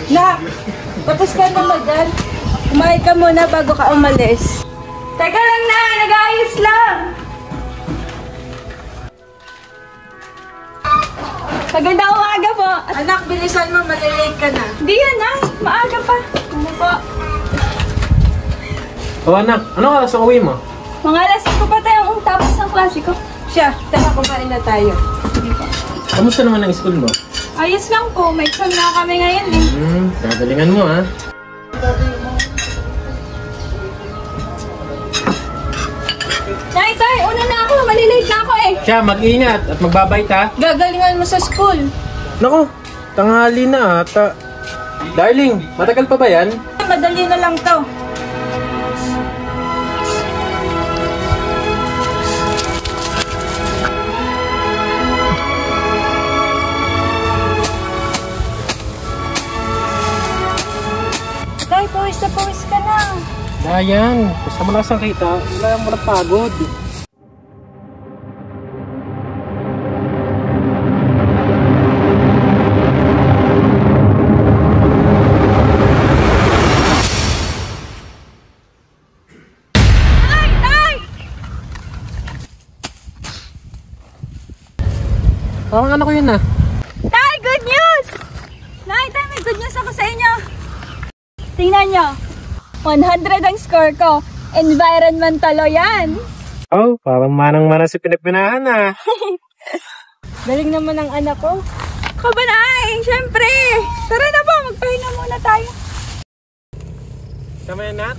Nak, tapos ka na dyan. Kumain ka muna bago ka umalis. Teka lang na, nag-aayos lang. Magandang umaga po. Anak, bilisan mo, malilate ka na. Hindi yan na, maaga pa. Ano po? O anak, anong oras ang uwi mo? Mga alas ko pa tayo tapos ng klase ko. Siya, tara kumain na tayo. Sige po. Kamusta naman ang school mo? Ayos lang po, may exam na kami ngayon eh. Kagalingan mo ha. Tay, una na ako, malilate na ako eh. Siya, mag-ingat at magbabait ha. Gagalingan mo sa school. Naku, tanghali na ata. Darling, matagal pa ba yan? Madali na lang to. Tay, pawis ka na. Dayan, basta malakas ang kita, walang pagod. Parang anak ko yun ah. Tay, good news! Tay, may good news ako sa inyo. Tingnan nyo. 100 ang score ko. Environmental yan. Oh, parang manang-mana si pinagpinahan ah. Galing naman ang anak ko. Kabanay, syempre. Tara na po, magpahinga muna tayo. Tama yan, Nat.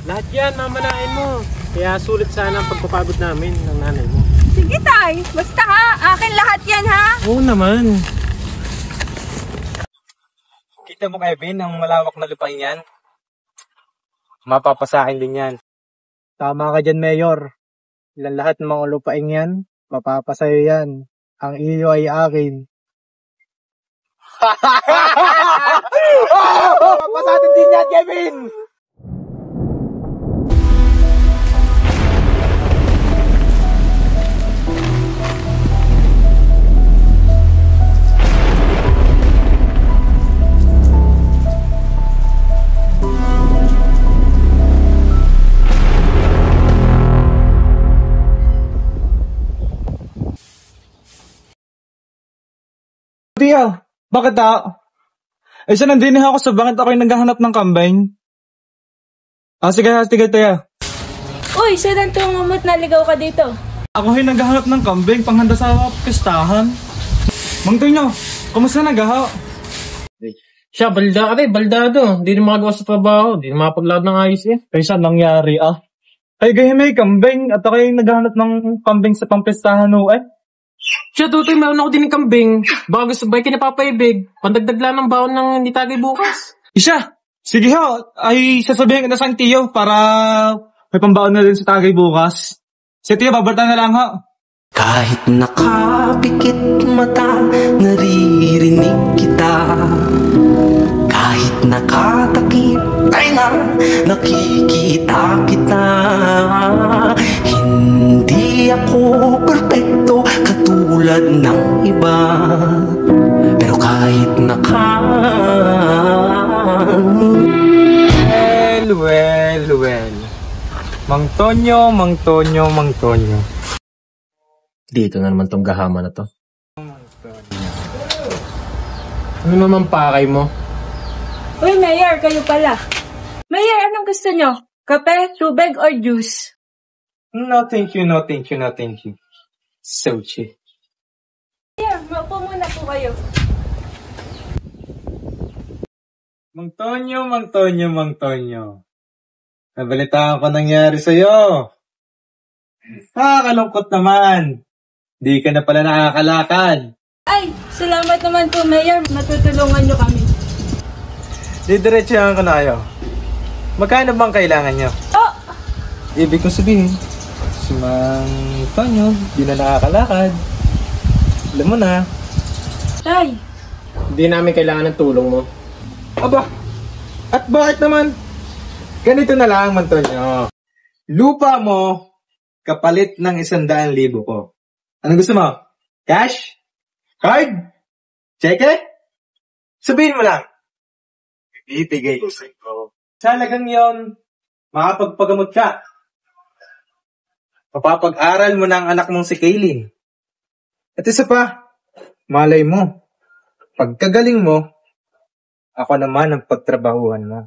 Lahat yan, mamanain mo. Kaya sulit sana ang pagpapagod namin ng nanay mo. Sige tay, basta ha, akin lahat yan ha. Oo naman. Kita mo Kevin, ang malawak na lupain yan. Mapapasahin din yan. Tama ka dyan, Mayor. Ilan lahat ng mga lupain yan, mapapasayo yan. Ang iyo ay akin. Mapapasahin din yan, Kevin! Tia, bakit isa nandini ako sa bakit ako yung naghahanap ng kambing? Sige, Tia. Uy, saan ang tungumot naligaw ka dito? Ako yung naghahanap ng kambing panghanda sa pistahan. Mang Tonyo, kumusta nagahaw? Siya, baldado. Hindi na makagawa sa trabaho. Hindi na makapaglakad ng ayos eh. Kaya saan nangyari Ay, gaya may kambing at ako yung naghahanap ng kambing sa pampistahan eh. Siya, tutoy, meron ako din ng kambing. Baka gusto ba kinapapaibig? Pandagdag lang ng baon ng hindi tagay bukas. Isya, sige ay sasabihin ko na sa Tiyo para may pambaon na rin sa tagay bukas. Si Tiyo, babalta na lang Kahit nakapikit mata, naririnig kita. Kahit nakatakip tainga, nakikita kita. Hindi ako perfecto katulad ng iba, pero kahit Well. Mang Tonyo. Dito na naman tong gahama na to. Ano naman pakay mo? Uy, Mayor, kayo pala. Mayor, anong gusto nyo? Kape, tubig, or juice? No, thank you. Sochi. Mayor, maupo muna po kayo. Mang Tonyo. Nabalitaan ko nangyari sa'yo. Nakakalungkot naman. Di ka na pala nakakalakad. Ay, salamat naman po, Mayor. Matutulungan nyo kami. Didiretsuhan ko na kayo. Magkano bang kailangan nyo? Oh! Ibig kong sabihin, si Mang Tonyo, di na nakakalakad. Alam mo na. Tay, Hindi namin kailangan ng tulong mo. Aba, at bakit naman? Ganito na lang, Mang Tonyo. Lupa mo, kapalit ng 100,000 ko. Anong gusto mo? Cash? Card? Cheque? Sabihin mo lang. bibigay ko sa iyo. Sa halagang yon, makapagpagamot ka. Mapapag-aral mo na ang anak mong si Kaylin. At isa pa, malay mo, pagkagaling mo, ako naman ang pagtrabahuhan mo.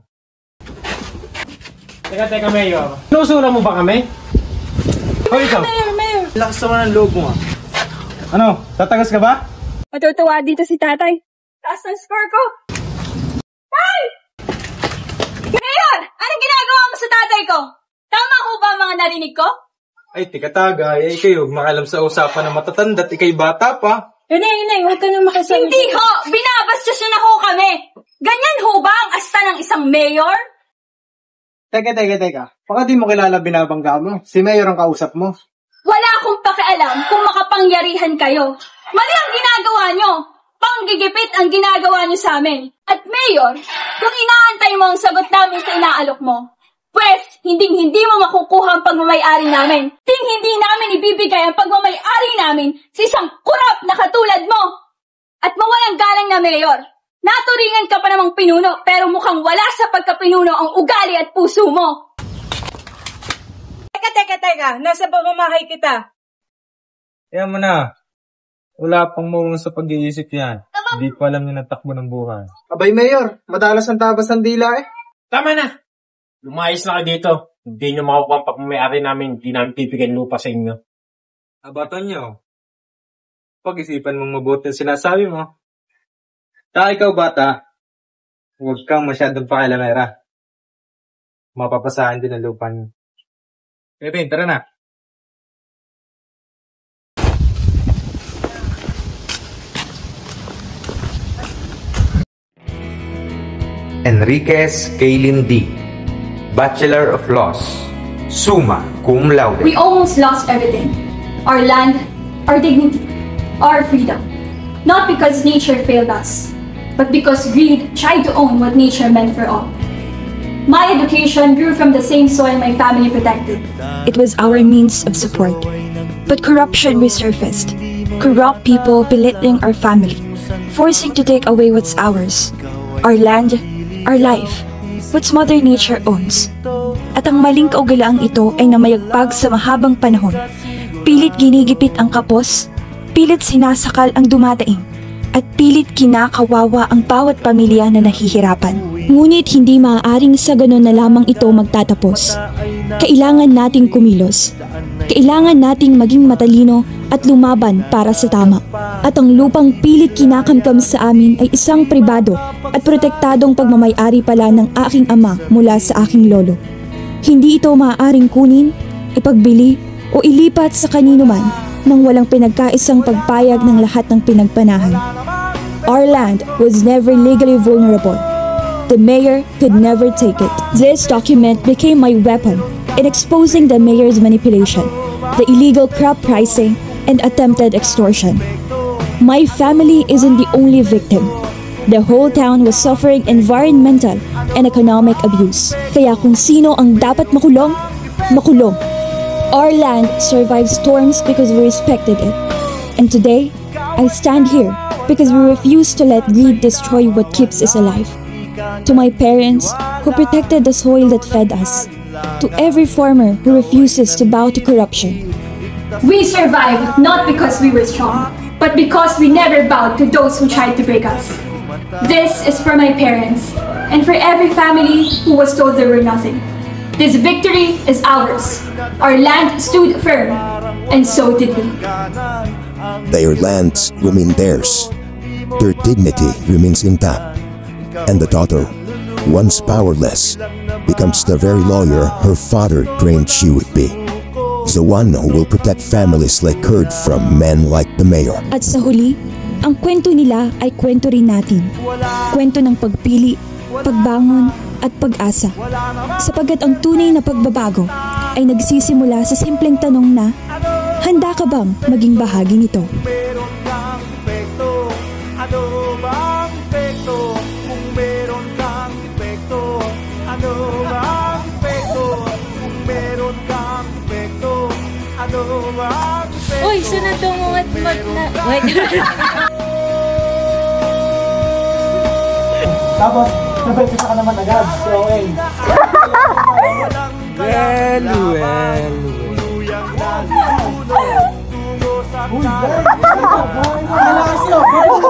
Teka, Mayor. Sinusura mo ba kami? Hoy, ikaw. Mayor. Lakas naman ang loob mo ah. Ano, tatagas ka ba? Matutuwa dito si tatay. Taas ng score ko. Tay! Mayor! Anong ginagawa mo sa tatay ko? Tama ko ba ang mga narinig ko? Ay, tikatagay. Ay, kayo, makalam sa usapan ng matatanda at ikay bata pa. Inay, huwag ka na makasabi. Hindi ho! Binabastos na ho kami! Ganyan ho ba ang asta ng isang mayor? Teka. Baka di mo kilala binabangga mo. Si Mayor ang kausap mo. Wala akong pakialam kung makapangyarihan kayo. Mali ang ginagawa nyo. Panggigipit ang ginagawa nyo sa amin. At Mayor, kung inaantay mo ang sagot namin sa inaalok mo, pwes, hindi mo makukuha ang pagmamay-ari namin. Hindi namin ibibigay ang pagmamay-ari namin sa isang kurap na katulad mo. At mawalang galang na Mayor. Naturingan ka pa namang pinuno, pero mukhang wala sa pagkapinuno ang ugali at puso mo. Teka. Nasa pamamahay kita. Kaya mo na. Wala pang mawang sa pag-iisip yan. Hindi pa alam niya ng takbo ng buhay. Abay, Mayor, madalas ang tabas ng dila eh. Tama na. Lumayas na kayo dito. Hindi nyo makukuha ang pagmamayari namin. Hindi namin bibigyan lupa sa inyo. Abaton nyo. Pag-isipan mong mabuti ang sinasabi mo. Saka ikaw, bata, huwag kang masyadong pakialamera. Mapapasahan din ang lupa niyo. Kevin, tara na. Enriquez Kaylin D., Bachelor of Laws, summa cum laude. We almost lost everything. Our land, our dignity, our freedom. Not because nature failed us, but because greed tried to own what nature meant for all. My education grew from the same soil my family protected. It was our means of support. But corruption resurfaced. Corrupt people belittling our family, forcing to take away what's ours. Our land, our life, what Mother Nature owns. At ang maling kaugalaang ito ay namayagpag sa mahabang panahon. Pilit ginigipit ang kapos, pilit sinasakal ang dumadaing, at pilit kinakawawa ang bawat pamilya na nahihirapan. Ngunit hindi maaaring sa ganon na lamang ito magtatapos. Kailangan nating kumilos. Kailangan nating maging matalino at lumaban para sa tama. At ang lupang pilit kinakamkam sa amin ay isang pribado at protektadong pagmamay-ari pala ng aking ama mula sa aking lolo. Hindi ito maaaring kunin, ipagbili o ilipat sa kanino man nang walang pinagkaisang pagpayag ng lahat ng pinagpanahan. Our land was never legally vulnerable. The mayor could never take it. This document became my weapon in exposing the mayor's manipulation, the illegal crop pricing, and attempted extortion. My family isn't the only victim. The whole town was suffering environmental and economic abuse. Kaya kung sino ang dapat makulong, makulong. Our land survived storms because we respected it. And today, I stand here because we refuse to let greed destroy what keeps us alive. To my parents who protected the soil that fed us. To every farmer who refuses to bow to corruption. We survived not because we were strong, but because we never bowed to those who tried to break us. This is for my parents, and for every family who was told they were nothing. This victory is ours. Our land stood firm, and so did we. Their lands remain theirs. Their dignity remains intact. And the daughter, once powerless, becomes the very lawyer her father dreamed she would be. The one who will protect families like Kurt from men like the mayor. At sa huli, ang kwento nila ay kwento rin natin. Kwento ng pagpili, pagbangon, at pag-asa. Sapagkat ang tunay na pagbabago ay nagsisimula sa simpleng tanong na, handa ka bang maging bahagi nito? Uy, sunod tumungat na... Wait. Tapos, Sabay ka ka naman agad. So, okay. Well. Uy, guys! Malakas yun!